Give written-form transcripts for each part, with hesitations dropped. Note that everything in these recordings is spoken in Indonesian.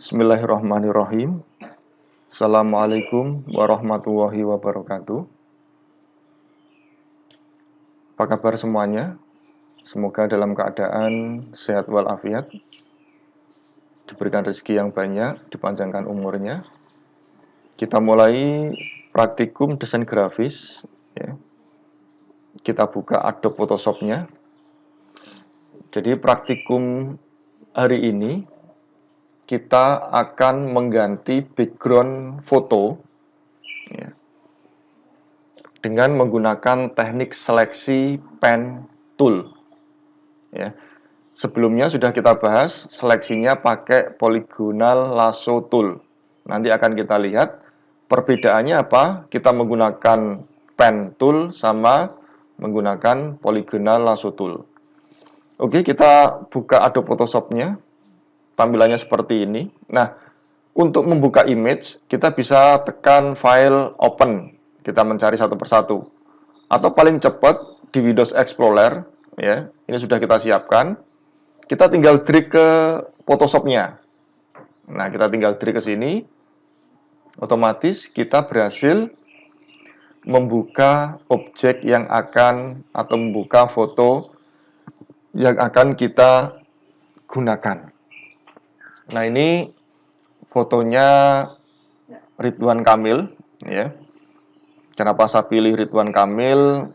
Bismillahirrahmanirrahim. Assalamualaikum warahmatullahi wabarakatuh. Apa kabar semuanya? Semoga dalam keadaan sehat walafiat, diberikan rezeki yang banyak, dipanjangkan umurnya. Kita mulai praktikum desain grafis. Ya. Kita buka Adobe Photoshop-nya. Jadi praktikum hari ini kita akan mengganti background foto ya, dengan menggunakan teknik seleksi pen tool. Ya. Sebelumnya sudah kita bahas seleksinya pakai polygonal lasso tool. Nanti akan kita lihat perbedaannya apa. Kita menggunakan pen tool sama menggunakan polygonal lasso tool. Oke, kita buka Adobe Photoshop-nya. Tampilannya seperti ini. Nah, untuk membuka image, kita bisa tekan file open. Kita mencari satu persatu. Atau paling cepat di Windows Explorer, ya. Ini sudah kita siapkan. Kita tinggal drag ke Photoshop-nya. Nah, kita tinggal drag ke sini. Otomatis kita berhasil membuka objek yang akan atau membuka foto yang akan kita gunakan. Nah, ini fotonya Ridwan Kamil, ya. Kenapa saya pilih Ridwan Kamil?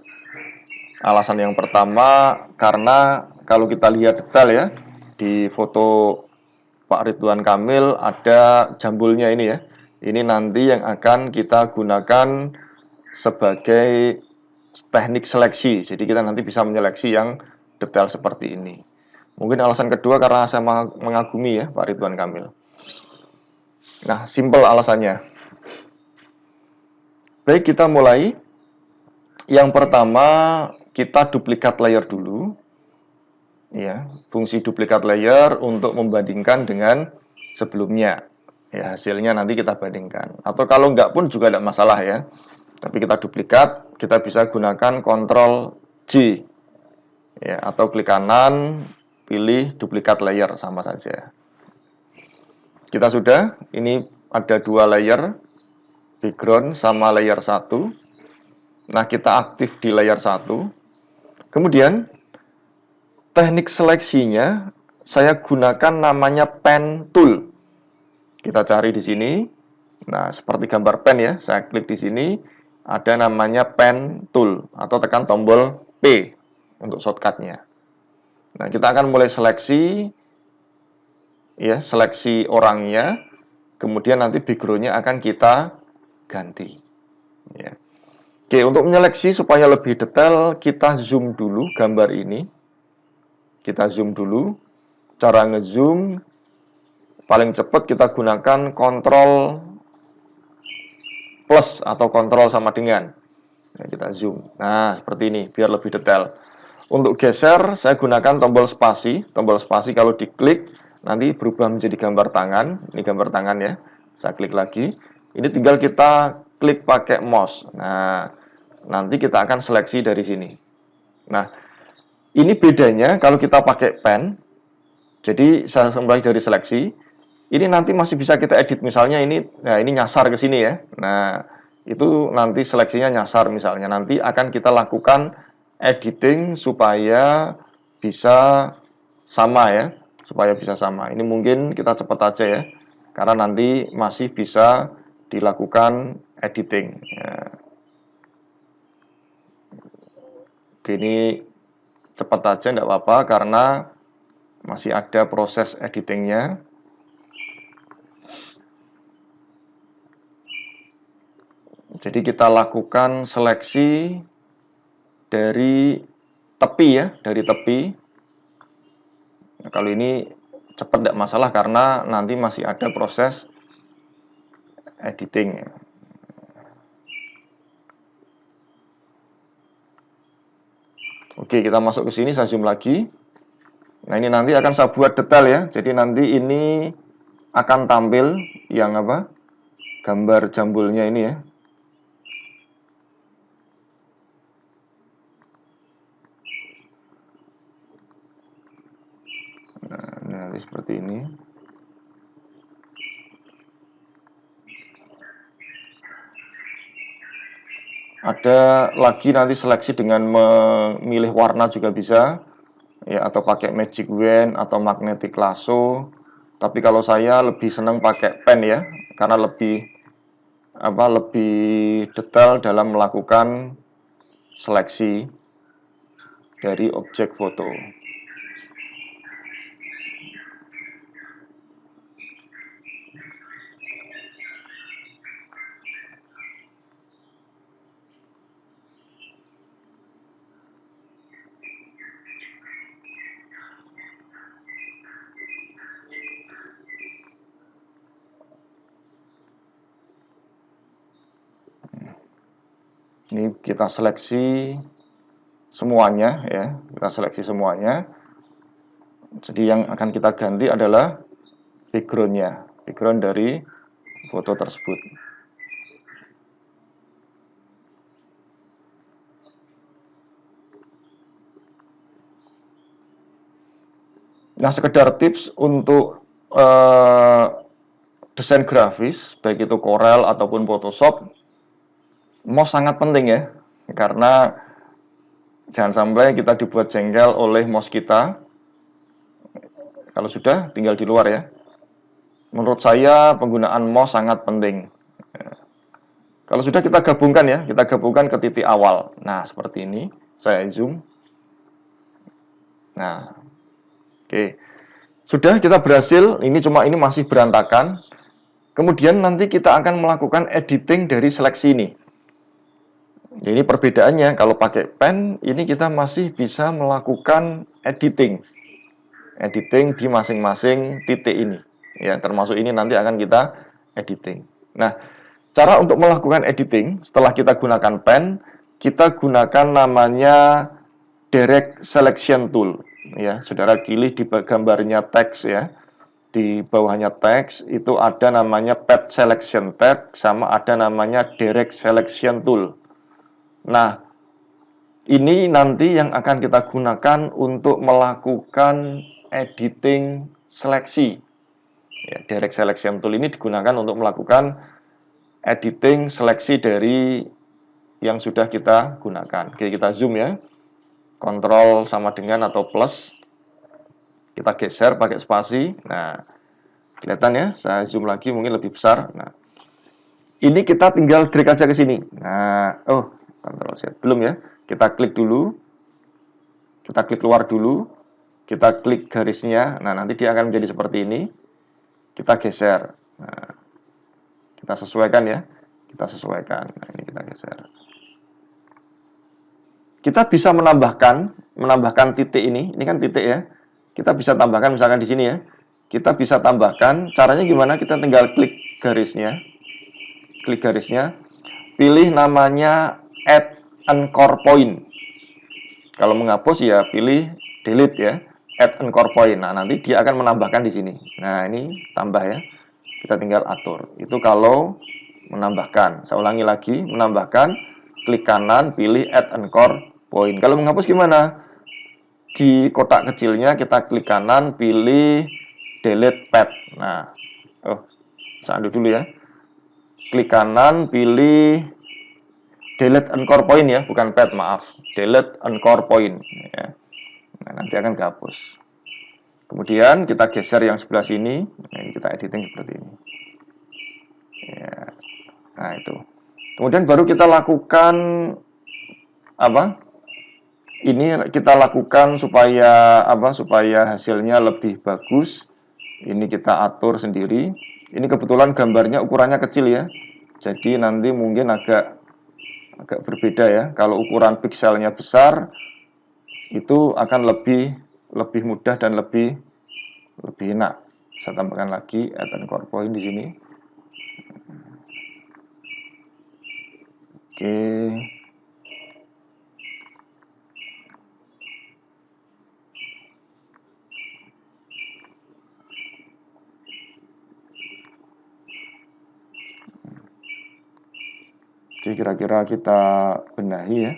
Alasan yang pertama, karena kalau kita lihat detail ya, di foto Pak Ridwan Kamil ada jambulnya ini ya. Ini nanti yang akan kita gunakan sebagai teknik seleksi. Jadi kita nanti bisa menyeleksi yang detail seperti ini. Mungkin alasan kedua karena saya mengagumi ya Pak Ridwan Kamil. Nah, simple alasannya. Baik, kita mulai. Yang pertama, kita duplikat layer dulu. Ya, fungsi duplikat layer untuk membandingkan dengan sebelumnya. Ya, hasilnya nanti kita bandingkan. Atau kalau enggak pun juga tidak masalah ya. Tapi kita duplikat, kita bisa gunakan Ctrl J. Ya, atau klik kanan, pilih duplikat layer, sama saja. Kita sudah, ini ada dua layer, background sama layer 1. Nah, kita aktif di layer 1. Kemudian, teknik seleksinya, saya gunakan namanya pen tool. Kita cari di sini. Nah, seperti gambar pen ya, saya klik di sini, ada namanya pen tool, atau tekan tombol P untuk shortcutnya. Nah, kita akan mulai seleksi, ya, seleksi orangnya, kemudian nanti background-nya akan kita ganti. Ya. Oke, untuk menyeleksi supaya lebih detail, kita zoom dulu gambar ini. Kita zoom dulu. Cara ngezoom, paling cepat kita gunakan Ctrl plus atau Ctrl sama dengan. Nah, kita zoom. Nah, seperti ini, biar lebih detail. Untuk geser, saya gunakan tombol spasi. Tombol spasi kalau diklik, nanti berubah menjadi gambar tangan. Ini gambar tangan ya. Saya klik lagi. Ini tinggal kita klik pakai mouse. Nah, nanti kita akan seleksi dari sini. Nah, ini bedanya kalau kita pakai pen. Jadi, saya mulai dari seleksi. Ini nanti masih bisa kita edit. Misalnya ini, nah ini nyasar ke sini ya. Nah, itu nanti seleksinya nyasar misalnya. Nanti akan kita lakukan editing supaya bisa sama ya, supaya bisa sama. Ini mungkin kita cepat aja ya, karena nanti masih bisa dilakukan editing. Ya. Ini cepat aja, enggak apa-apa, karena masih ada proses editingnya. Jadi kita lakukan seleksi dari tepi ya, dari tepi. Nah, kalau ini cepat tidak masalah karena nanti masih ada proses editing. Oke, kita masuk ke sini, saya zoom lagi. Nah, ini nanti akan saya buat detail ya. Jadi nanti ini akan tampil yang apa? Gambar jambulnya ini ya. Nah, nanti seperti ini. Ada lagi nanti seleksi dengan memilih warna juga bisa, ya, atau pakai magic wand atau magnetic lasso. Tapi kalau saya lebih senang pakai pen ya, karena lebih detail dalam melakukan seleksi dari objek foto. Ini kita seleksi semuanya ya, kita seleksi semuanya. Jadi yang akan kita ganti adalah background-nya, background dari foto tersebut. Nah, sekedar tips untuk desain grafis, baik itu Corel ataupun Photoshop, mouse sangat penting ya, karena jangan sampai kita dibuat jengkel oleh mouse kita. Kalau sudah, tinggal di luar ya. Menurut saya penggunaan mouse sangat penting. Kalau sudah, kita gabungkan ya, kita gabungkan ke titik awal. Nah, seperti ini, saya zoom. Nah, oke. Sudah, kita berhasil. Ini masih berantakan. Kemudian nanti kita akan melakukan editing dari seleksi ini. Jadi perbedaannya, kalau pakai pen, ini kita masih bisa melakukan editing di masing-masing titik ini. Ya, termasuk ini nanti akan kita editing. Nah, cara untuk melakukan editing setelah kita gunakan pen, kita gunakan namanya direct selection tool. Ya, saudara pilih di gambarnya teks ya. Di bawahnya teks itu ada namanya path selection tag sama ada namanya direct selection tool. Nah, ini nanti yang akan kita gunakan untuk melakukan editing seleksi. Ya, direct selection tool ini digunakan untuk melakukan editing seleksi dari yang sudah kita gunakan. Oke, kita zoom ya. Kontrol sama dengan atau plus. Kita geser pakai spasi. Nah, kelihatan ya, saya zoom lagi mungkin lebih besar. Nah, ini kita tinggal drag aja ke sini. Nah, Ctrl Z belum ya. Kita klik dulu. Kita klik keluar dulu. Kita klik garisnya. Nah, nanti dia akan menjadi seperti ini. Kita geser. Nah, kita sesuaikan ya. Kita sesuaikan. Nah, ini kita geser. Kita bisa menambahkan titik ini. Ini kan titik ya. Kita bisa tambahkan misalkan di sini ya. Kita bisa tambahkan. Caranya gimana? Kita tinggal klik garisnya. Klik garisnya. Pilih namanya add anchor point. Kalau menghapus ya pilih delete ya. Add anchor point. Nah, nanti dia akan menambahkan di sini. Nah, ini tambah ya. Kita tinggal atur. Itu kalau menambahkan. Saya ulangi lagi, menambahkan, klik kanan, pilih add anchor point. Kalau menghapus gimana? Di kotak kecilnya kita klik kanan, pilih delete path. Nah, saya undo dulu ya. Klik kanan, pilih delete anchor point ya, bukan path, maaf. Delete anchor point ya. Nah, nanti akan kehapus. Kemudian kita geser yang sebelah sini. Nah, ini kita editing seperti ini. Ya. Nah, itu. Kemudian baru kita lakukan apa? Ini kita lakukan supaya supaya hasilnya lebih bagus. Ini kita atur sendiri. Ini kebetulan gambarnya ukurannya kecil ya. Jadi nanti mungkin agak berbeda ya. Kalau ukuran pikselnya besar itu akan lebih mudah dan lebih enak. Saya tambahkan lagi add anchor point di sini. Oke. Jadi kira-kira kita benahi ya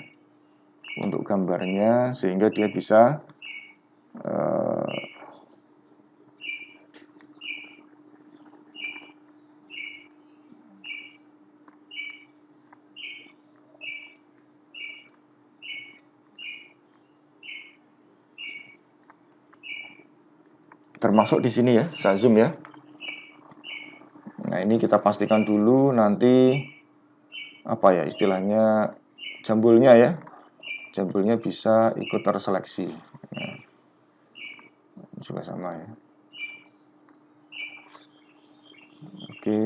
untuk gambarnya sehingga dia bisa termasuk di sini ya, saya zoom ya. Nah, ini kita pastikan dulu nanti apa ya istilahnya jambulnya ya. Jambulnya bisa ikut terseleksi. Nah, juga sama ya. Oke.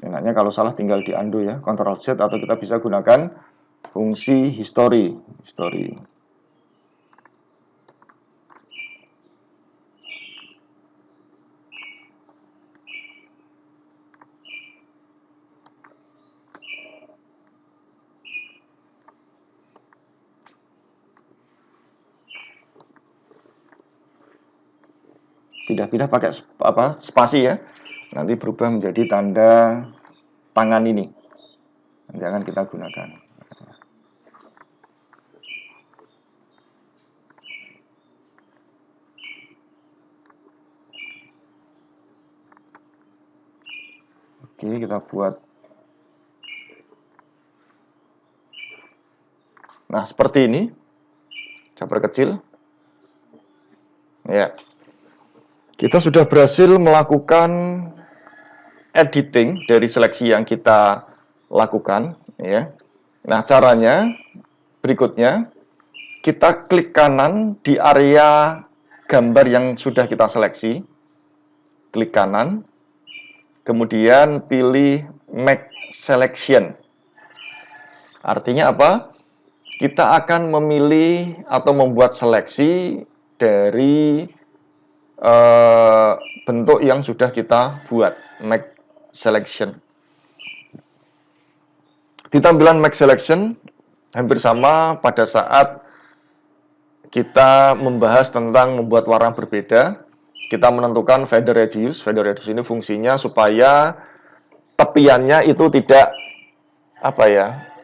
Enaknya kalau salah tinggal di undo ya, Ctrl Z, atau kita bisa gunakan fungsi history. Pindah-pindah pakai spasi ya. Nanti berubah menjadi tanda tangan ini. Nanti akan kita gunakan. Oke, kita buat. Nah, seperti ini. Saya perkecil. Ya. Kita sudah berhasil melakukan editing dari seleksi yang kita lakukan, ya. Nah, caranya berikutnya, kita klik kanan di area gambar yang sudah kita seleksi. Klik kanan, kemudian pilih Make Selection. Artinya apa? Kita akan memilih atau membuat seleksi dari bentuk yang sudah kita buat, Make Selection. Di tampilan Make Selection hampir sama pada saat kita membahas tentang membuat warna berbeda. Kita menentukan feather radius. Feather radius ini fungsinya supaya tepiannya itu tidak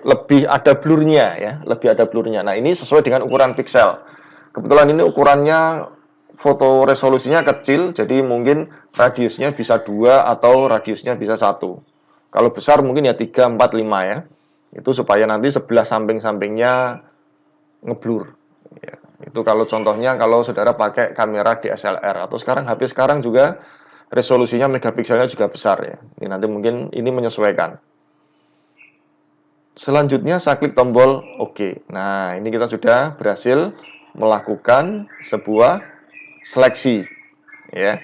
lebih ada blurnya ya, lebih ada blurnya. Nah, ini sesuai dengan ukuran piksel. Kebetulan ini ukurannya foto resolusinya kecil, jadi mungkin radiusnya bisa 2 atau radiusnya bisa 1. Kalau besar mungkin ya 3, 4, 5 ya. Itu supaya nanti sebelah samping-sampingnya ngeblur. Ya, itu kalau contohnya kalau saudara pakai kamera DSLR atau sekarang HP sekarang juga resolusinya megapikselnya juga besar ya. Ini nanti mungkin ini menyesuaikan. Selanjutnya saya klik tombol OK. Nah, ini kita sudah berhasil melakukan sebuah seleksi ya.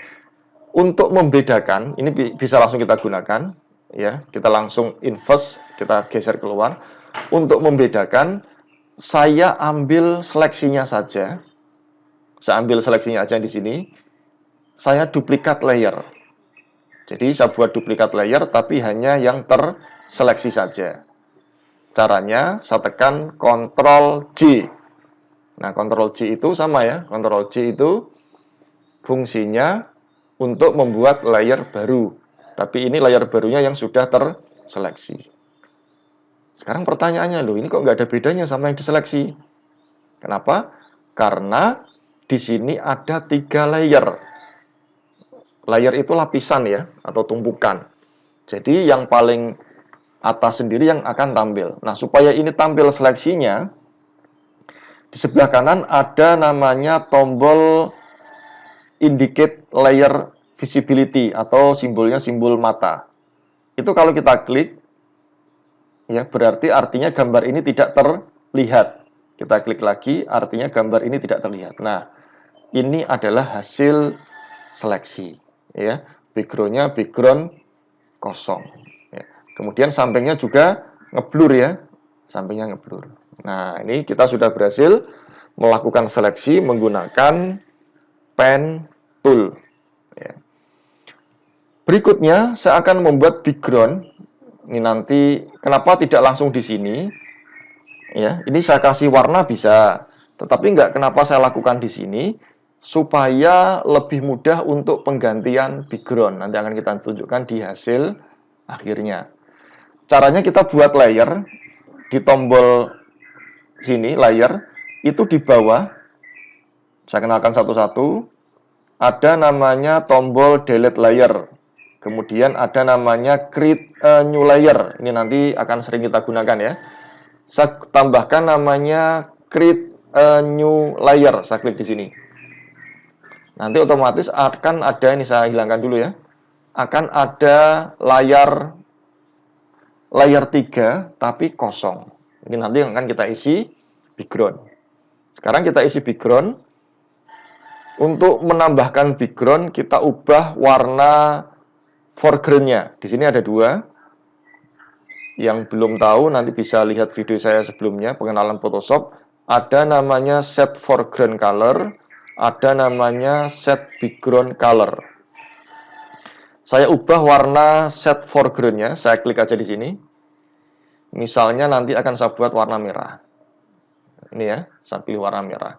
Untuk membedakan, ini bisa langsung kita gunakan ya. Kita langsung invert, kita geser keluar. Untuk membedakan, saya ambil seleksinya saja. Saya ambil seleksinya aja di sini. Saya duplikat layer. Jadi saya buat duplikat layer tapi hanya yang terseleksi saja. Caranya saya tekan Ctrl J. Nah, Ctrl J itu sama ya. Ctrl J itu fungsinya untuk membuat layer baru. Tapi ini layer barunya yang sudah terseleksi. Sekarang pertanyaannya, loh, ini kok nggak ada bedanya sama yang diseleksi? Kenapa? Karena di sini ada 3 layer. Layer itu lapisan ya, atau tumpukan. Jadi yang paling atas sendiri yang akan tampil. Nah, supaya ini tampil seleksinya, di sebelah kanan ada namanya tombol indicate layer visibility atau simbolnya simbol mata. Itu kalau kita klik, ya berarti artinya gambar ini tidak terlihat. Kita klik lagi, artinya gambar ini tidak terlihat. Nah, ini adalah hasil seleksi. Ya, background-nya background kosong. Ya. Kemudian sampingnya juga ngeblur ya, sampingnya ngeblur. Nah, ini kita sudah berhasil melakukan seleksi menggunakan pen tool. Ya. Berikutnya, saya akan membuat background. Ini nanti, kenapa tidak langsung di sini? Ya, ini saya kasih warna bisa, tetapi kenapa saya lakukan di sini? Supaya lebih mudah untuk penggantian background. Nanti akan kita tunjukkan di hasil akhirnya. Caranya kita buat layer di tombol sini, layer itu di bawah. Saya kenalkan satu-satu. ada namanya tombol delete layer. Kemudian ada namanya create a new layer. Ini nanti akan sering kita gunakan ya. Saya tambahkan namanya create a new layer. Saya klik di sini. Nanti otomatis akan ada, ini saya hilangkan dulu ya. Akan ada layar 3 tapi kosong. Ini nanti akan kita isi background. Sekarang kita isi background. Untuk menambahkan background, kita ubah warna foreground-nya. Di sini ada 2. Yang belum tahu nanti bisa lihat video saya sebelumnya, pengenalan Photoshop. Ada namanya set foreground color, ada namanya set background color. Saya ubah warna set foreground-nya, saya klik aja di sini. Misalnya nanti akan saya buat warna merah. Ini ya, saya pilih warna merah.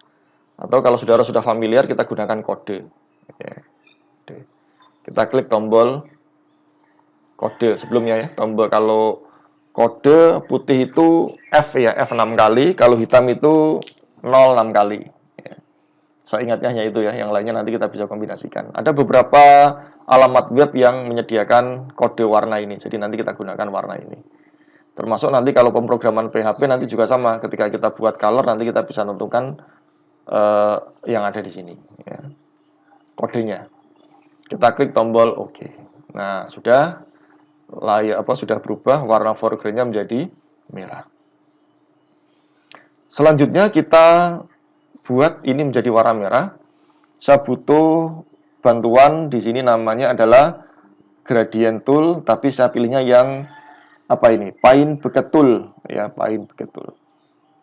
Atau kalau saudara sudah familiar, kita gunakan kode. Kita klik tombol kode sebelumnya ya. Tombol kalau kode putih itu F ya, F 6 kali. Kalau hitam itu 0 6 kali. Saya ingatnya hanya itu ya, yang lainnya nanti kita bisa kombinasikan. Ada beberapa alamat web yang menyediakan kode warna ini. Jadi nanti kita gunakan warna ini. Termasuk nanti kalau pemrograman PHP nanti juga sama. Ketika kita buat color nanti kita bisa tentukan yang ada di sini ya. Kodenya. Kita klik tombol OK. Nah, sudah sudah berubah warna foreground-nya menjadi merah. Selanjutnya kita buat ini menjadi warna merah. Saya butuh bantuan di sini, namanya adalah gradient tool, tapi saya pilihnya yang apa ini? Paint bucket tool ya, paint bucket tool.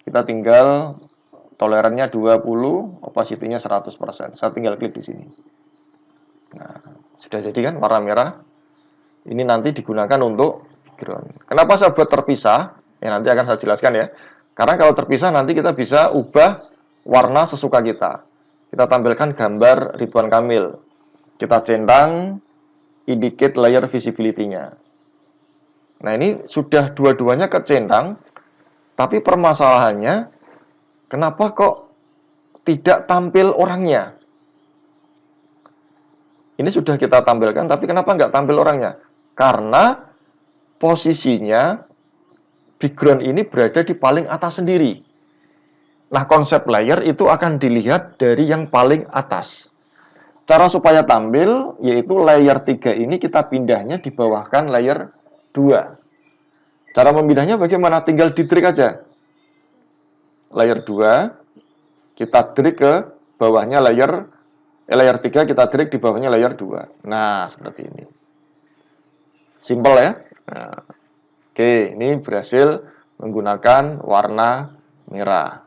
Kita tinggal tolerannya 20, opacity-nya 100%. Saya tinggal klik di sini. Nah, sudah jadi kan warna merah. Ini nanti digunakan untuk background. Kenapa saya buat terpisah? Ya nanti akan saya jelaskan ya. Karena kalau terpisah nanti kita bisa ubah warna sesuka kita. Kita tampilkan gambar Ridwan Kamil. Kita centang, indicate layer visibility-nya. Nah, ini sudah dua-duanya kecentang, tapi permasalahannya kenapa kok tidak tampil orangnya? Ini sudah kita tampilkan, tapi kenapa nggak tampil orangnya? Karena posisinya background ini berada di paling atas sendiri. Nah, konsep layer itu akan dilihat dari yang paling atas. Cara supaya tampil, yaitu layer 3 ini kita pindahnya di bawahkan layer 2. Cara memindahnya bagaimana? Tinggal di drag aja. Layer 2, kita drag ke bawahnya layer 3, kita drag di bawahnya layer 2. Nah, seperti ini. Simple ya. Nah, oke, ini berhasil menggunakan warna merah.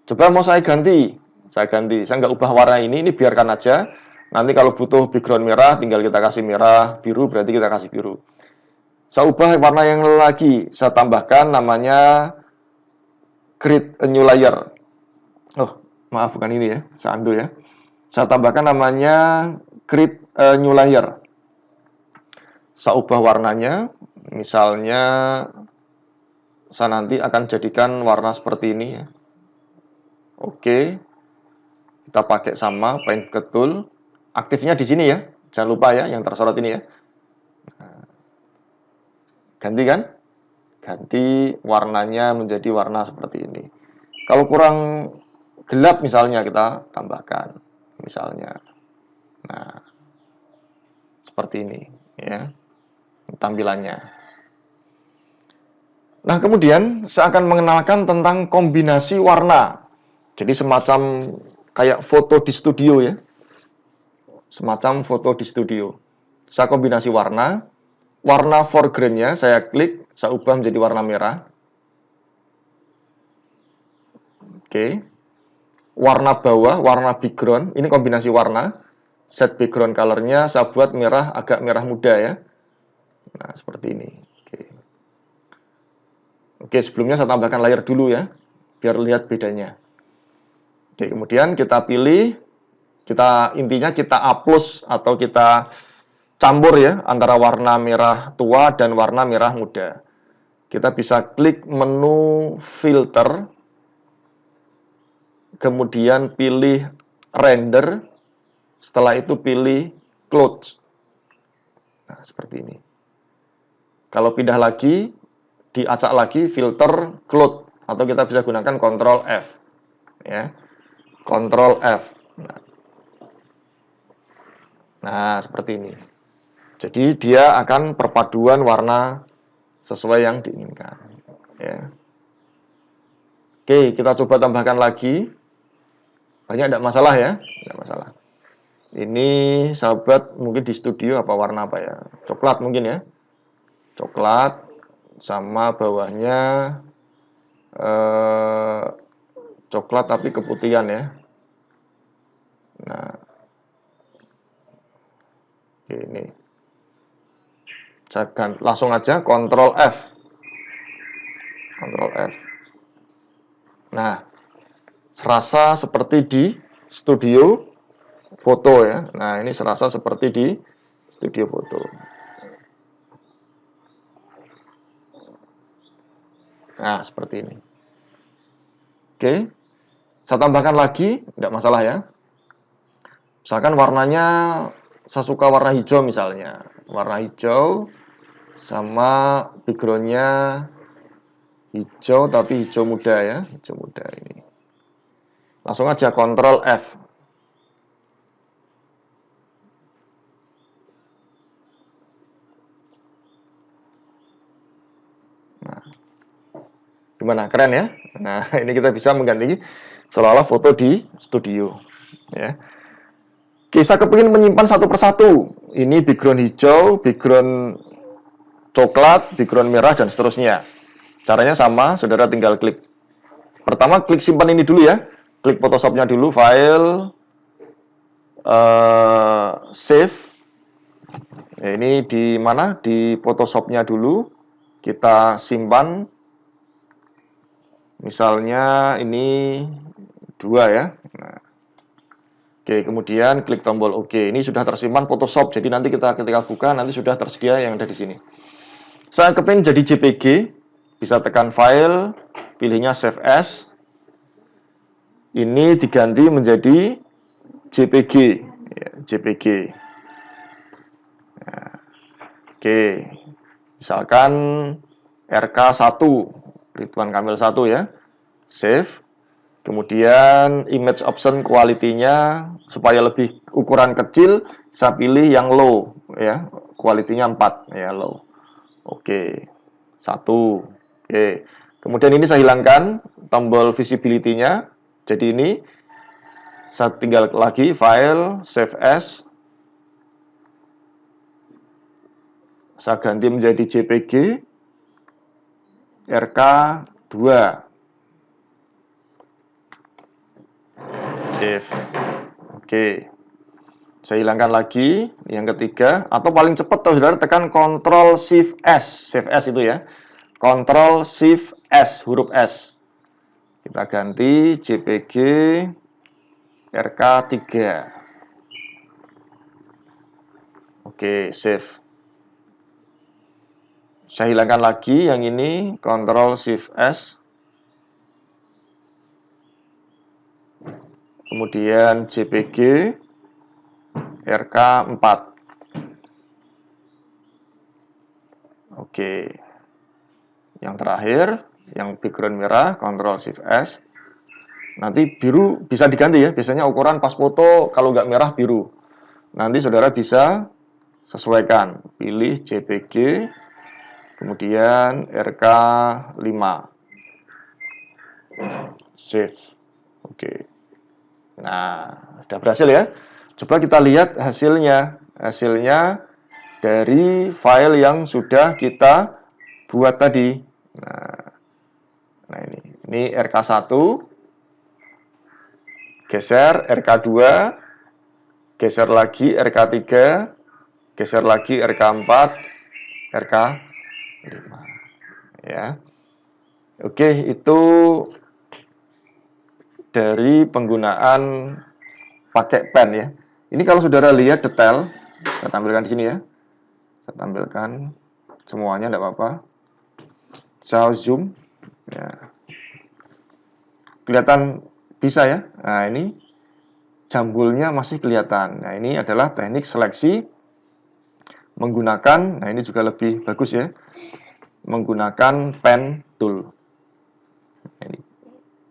Coba mau saya ganti. Saya nggak ubah warna ini biarkan aja. Nanti kalau butuh background merah, tinggal kita kasih merah, biru, berarti kita kasih biru. Saya ubah warna yang lagi. Saya tambahkan namanya create a new layer. Oh, maaf bukan ini ya. Saya undo ya. Saya tambahkan namanya create a new layer. Saya ubah warnanya. Misalnya saya nanti akan jadikan warna seperti ini ya. Oke. Kita pakai sama paint bucket tool. Aktifnya di sini ya. Jangan lupa ya yang tersorot ini ya. Ganti kan? Ganti warnanya menjadi warna seperti ini. Kalau kurang gelap misalnya kita tambahkan misalnya. Nah, seperti ini ya tampilannya. Nah, kemudian saya akan mengenalkan tentang kombinasi warna. Jadi semacam kayak foto di studio ya. Semacam foto di studio. Saya kombinasi warna. Warna foreground-nya saya klik, saya ubah menjadi warna merah. Oke. Warna bawah, warna background, ini kombinasi warna. Set background color-nya saya buat merah, agak merah muda ya. Nah, seperti ini. Oke, sebelumnya saya tambahkan layer dulu ya, biar lihat bedanya. Oke, kemudian kita pilih, intinya kita hapus atau kita campur ya antara warna merah tua dan warna merah muda. Kita bisa klik menu filter, kemudian pilih render, Setelah itu pilih close. Nah, seperti ini. Kalau pindah lagi, diacak lagi filter close, atau kita bisa gunakan Ctrl F. Ya. Ctrl F. Nah, seperti ini. Jadi dia akan perpaduan warna sesuai yang diinginkan. Ya. Oke, kita coba tambahkan lagi. Banyak tidak masalah ya, tidak masalah. Ini sahabat mungkin di studio apa warna apa ya? Coklat mungkin ya. Coklat sama bawahnya coklat tapi keputihan ya. Nah, ini. Langsung aja Ctrl F. Ctrl F. Nah, serasa seperti di studio foto ya. Nah, ini serasa seperti di studio foto. Nah, seperti ini. Oke. Saya tambahkan lagi, tidak masalah ya. Misalkan warnanya saya suka warna hijau misalnya. Warna hijau sama backgroundnya hijau tapi hijau muda ya. Hijau muda ini. Langsung aja Ctrl F. Nah, gimana? Keren ya? Nah, ini kita bisa mengganti seolah-olah foto di studio. Ya. Kita kepingin menyimpan satu persatu. Ini background hijau, background coklat, background merah, dan seterusnya. Caranya sama, saudara tinggal klik. Pertama, klik simpan ini dulu ya. Klik Photoshop-nya dulu, file, save. Ya, ini di mana? Di Photoshop-nya dulu. Kita simpan. Misalnya ini 2 ya. Nah. Oke, kemudian klik tombol OK. Ini sudah tersimpan Photoshop. Jadi nanti kita ketika buka nanti sudah tersedia yang ada di sini. Saya kepingin jadi JPG, bisa tekan file, pilihnya Save As. Ini diganti menjadi JPG. Ya, JPG. Nah, oke, misalkan RK1, Ridwan Kamil 1 ya. Save. Kemudian image option quality-nya supaya lebih ukuran kecil, saya pilih yang low ya, quality-nya 4 ya, low. Oke. 1. Oke. Kemudian ini saya hilangkan tombol visibility-nya. Jadi ini saya tinggal lagi file, save as. Saya ganti menjadi JPG RK2. Save. Oke. Saya hilangkan lagi yang ketiga, atau paling cepat tuh saudara tekan Ctrl Shift S. Shift S itu ya. Ctrl Shift S, huruf S. Kita ganti JPG RK3. Oke, save. Saya hilangkan lagi yang ini, Ctrl Shift S. Kemudian JPG RK4. Oke. Yang terakhir, yang background merah, Ctrl Shift S. Nanti biru bisa diganti ya. Biasanya ukuran pas foto kalau nggak merah biru. Nanti saudara bisa sesuaikan. Pilih JPG, kemudian RK5. Save. Oke. Nah, sudah berhasil ya. Coba kita lihat hasilnya. Hasilnya dari file yang sudah kita buat tadi. Nah ini RK1. Geser RK2. Geser lagi RK3. Geser lagi RK4. RK5. Ya. Oke, itu dari penggunaan pakai pen ya. Ini kalau saudara lihat detail, saya tampilkan di sini ya. Saya tampilkan semuanya, tidak apa-apa. Saya zoom, ya. Kelihatan bisa ya. Nah ini jambulnya masih kelihatan. Nah, ini adalah teknik seleksi menggunakan, nah ini juga lebih bagus ya, menggunakan pen tool.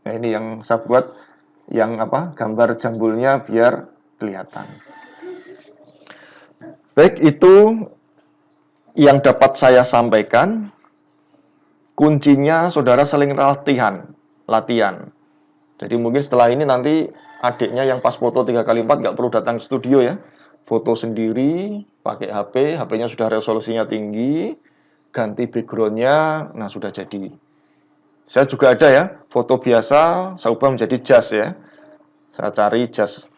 Nah, ini yang saya buat, yang gambar jambulnya biar kelihatan. Baik, itu yang dapat saya sampaikan. Kuncinya saudara saling latihan. Jadi mungkin setelah ini nanti adiknya yang pas foto 3x4 nggak perlu datang ke studio ya. Foto sendiri, pakai HP-nya sudah resolusinya tinggi, ganti backgroundnya, nah sudah jadi. Saya juga ada ya, foto biasa, saya ubah menjadi jas ya. Saya cari jas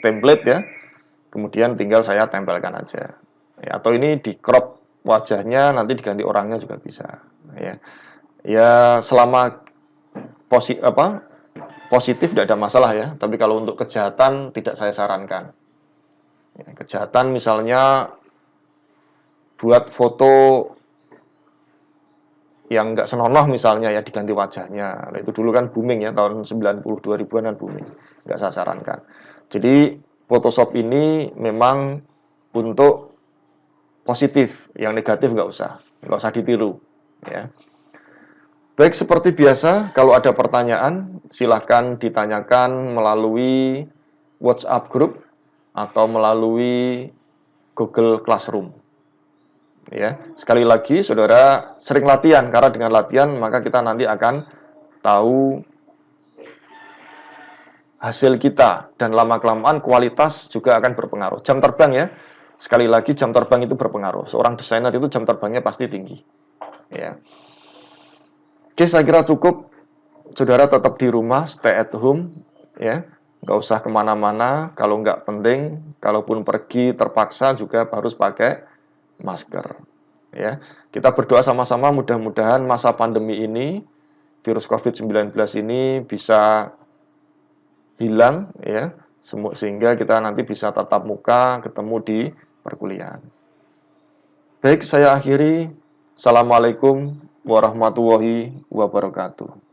template ya, kemudian tinggal saya tempelkan aja. Ya, atau ini di crop wajahnya, nanti diganti orangnya juga bisa. Ya selama positif tidak ada masalah ya, tapi kalau untuk kejahatan tidak saya sarankan. Ya, kejahatan misalnya buat foto yang nggak senonoh misalnya ya, diganti wajahnya. Nah, itu dulu kan booming ya, tahun 90 2000-an booming. Nggak saya sarankan. Jadi Photoshop ini memang untuk positif, yang negatif nggak usah ditiru ya. Baik, seperti biasa, kalau ada pertanyaan, silahkan ditanyakan melalui WhatsApp group atau melalui Google Classroom. Ya, sekali lagi, saudara sering latihan, karena dengan latihan maka kita nanti akan tahu hasil kita, dan lama-kelamaan kualitas juga akan berpengaruh. Jam terbang ya, sekali lagi jam terbang itu berpengaruh. Seorang desainer itu jam terbangnya pasti tinggi. Ya. Oke, saya kira cukup. Saudara tetap di rumah, stay at home, ya, nggak usah kemana-mana. Kalau nggak penting, kalaupun pergi terpaksa juga harus pakai masker. Ya, kita berdoa sama-sama mudah-mudahan masa pandemi ini, virus COVID-19 ini bisa hilang, ya, sehingga kita nanti bisa tatap muka, ketemu di perkuliahan. Baik, saya akhiri. Assalamualaikum warahmatullahi wabarakatuh.